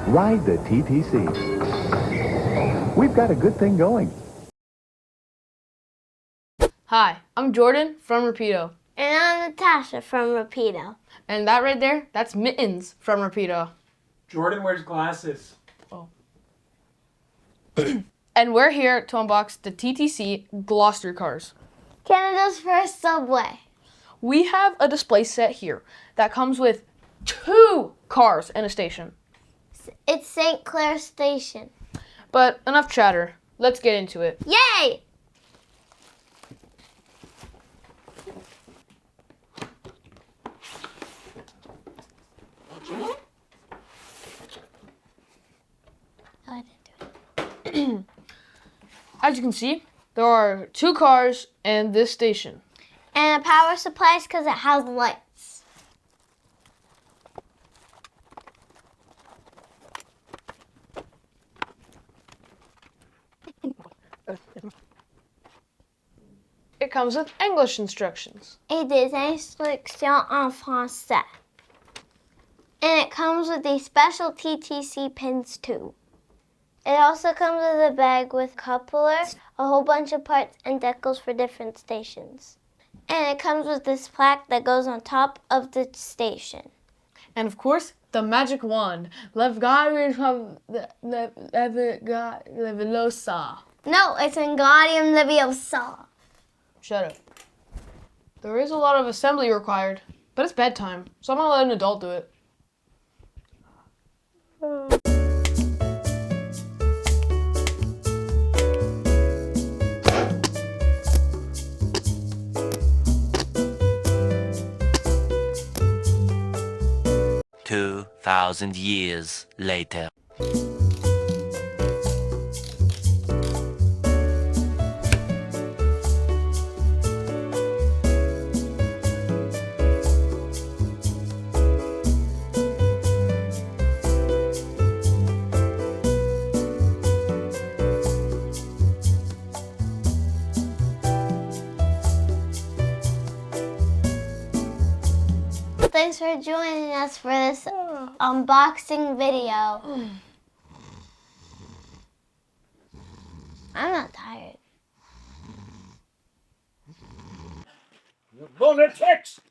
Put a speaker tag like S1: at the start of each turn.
S1: Ride the TTC. We've got a good thing going.
S2: Hi, I'm Jordan from Rapido.
S3: And I'm Natasha from Rapido.
S2: And that right there, that's Mittens from Rapido.
S4: Jordan wears glasses.
S2: Oh. And we're here to unbox the TTC Gloucester cars.
S3: Canada's first subway.
S2: We have a display set here that comes with 2 cars and a station.
S3: It's St. Clair Station.
S2: But enough chatter. Let's get into it.
S3: Yay! I didn't do it.
S2: As you can see, there are 2 cars and this station.
S3: And a power supply because it has lights.
S2: It comes with English instructions.
S3: Et des instructions en français. And it comes with these special TTC pins too. It also comes with a bag with couplers, a whole bunch of parts and decals for different stations. And it comes with this plaque that goes on top of the station.
S2: And of course, the magic wand. Levgaria Levilosa.
S3: No, it's Wingardium Leviosa.
S2: Shut up. There is a lot of assembly required, but it's bedtime, so I'm gonna let an adult do it.
S5: 2,000 years later.
S3: Thanks for joining us for this unboxing video. I'm not tired.
S4: Lunatics!